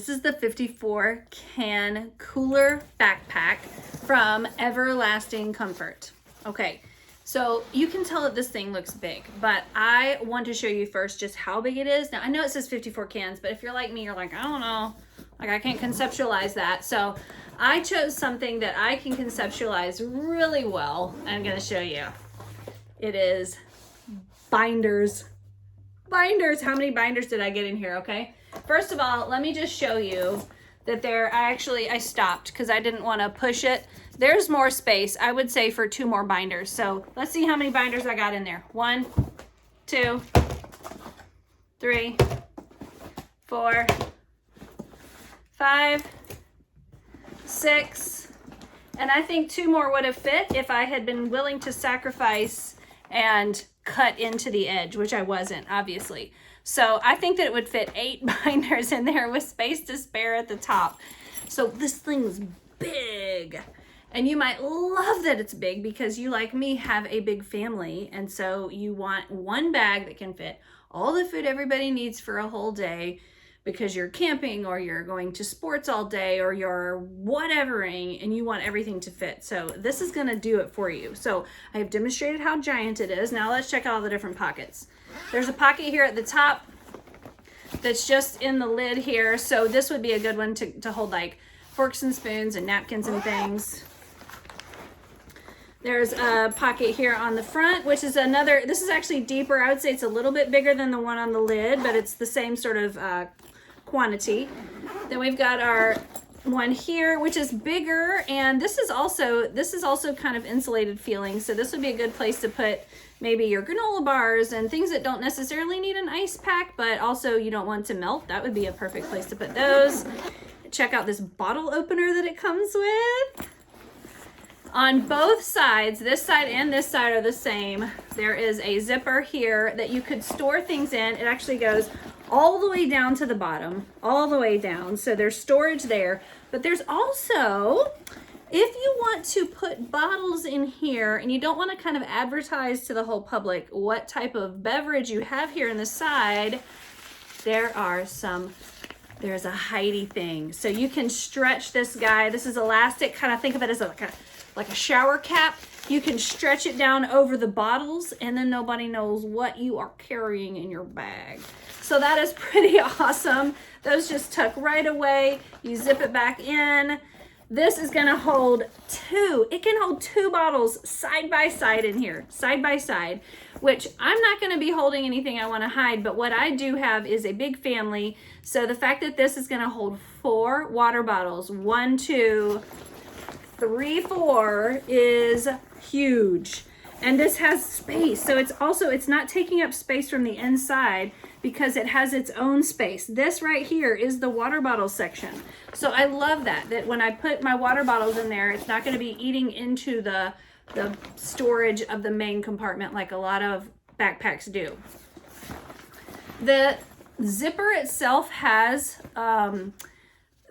This is the 54 can cooler backpack from Everlasting Comfort. Okay, so you can tell that this thing looks big, but I want to show you first just how big it is. Now I know it says 54 cans, but if you're like me, you're like, I don't know, like I can't conceptualize that. So I chose something that I can conceptualize really well. I'm gonna show you. It is binders. Binders, how many binders did I get in here, okay? First of all, let me just show you that I stopped because I didn't want to push it. There's more space, I would say, for 2 more binders. So let's see how many binders I got in there. 1, 2, 3, 4, 5, 6, and I think 2 more would have fit if I had been willing to sacrifice and cut into the edge, which I wasn't, obviously. So I think that it would fit 8 binders in there with space to spare at the top. So this thing's big. And you might love that it's big because you, like me, have a big family. And so you want one bag that can fit all the food everybody needs for a whole day because you're camping or you're going to sports all day or you're whatevering and you want everything to fit. So this is gonna do it for you. So I have demonstrated how giant it is. Now let's check out all the different pockets. There's a pocket here at the top that's just in the lid here. So this would be a good one to hold like forks and spoons and napkins and things. There's a pocket here on the front, which is another, this is actually deeper. I would say it's a little bit bigger than the one on the lid, but it's the same sort of quantity. Then we've got our one here, which is bigger, and this is also kind of insulated feeling. So this would be a good place to put maybe your granola bars and things that don't necessarily need an ice pack, but also you don't want to melt. That would be a perfect place to put those. Check out this bottle opener that it comes with. On both sides, this side and this side are the same. There is a zipper here that you could store things in. It actually goes all the way down to the bottom, all the way down. So there's storage there, but there's also, if you want to put bottles in here and you don't want to kind of advertise to the whole public what type of beverage you have here in the side, there's a hidey thing. So you can stretch this guy. This is elastic, kind of think of it as like a shower cap. You can stretch it down over the bottles and then nobody knows what you are carrying in your bag. So that is pretty awesome. Those just tuck right away. You zip it back in. This is gonna hold 2. It can hold 2 bottles side by side in here, side by side, which I'm not gonna be holding anything I wanna hide, but what I do have is a big family. So the fact that this is gonna hold 4 water bottles, 1, 2, 3, 4 is huge. And this has space. So it's not taking up space from the inside because it has its own space. This right here is the water bottle section. So I love that when I put my water bottles in there, it's not gonna be eating into the storage of the main compartment like a lot of backpacks do. The zipper itself has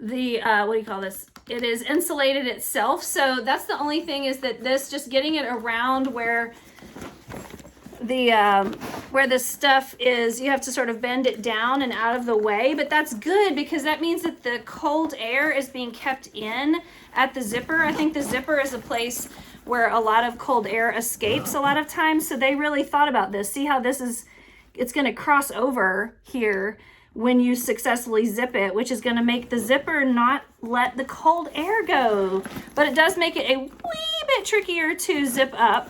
what do you call this? It is insulated itself. So that's the only thing, is that this, just getting it around where the stuff is, you have to sort of bend it down and out of the way, but that's good because that means that the cold air is being kept in at the zipper. I think the zipper is a place where a lot of cold air escapes a lot of times. So they really thought about this. See how it's going to cross over here when you successfully zip it, which is going to make the zipper not let the cold air go. But it does make it a wee bit trickier to zip up.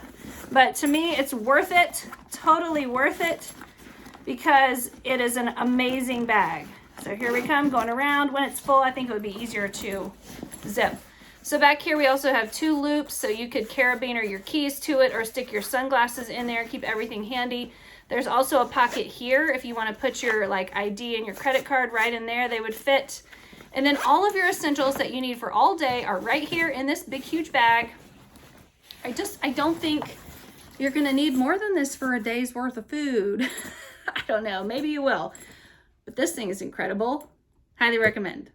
But to me, it's worth it, totally worth it, because it is an amazing bag. So here we come, going around. When it's full, I think it would be easier to zip. So back here, we also have 2 loops, so you could carabiner your keys to it or stick your sunglasses in there, keep everything handy. There's also a pocket here if you want to put your ID and your credit card right in there, they would fit. And then all of your essentials that you need for all day are right here in this big, huge bag. I don't think you're gonna need more than this for a day's worth of food. I don't know, maybe you will. But this thing is incredible. Highly recommend.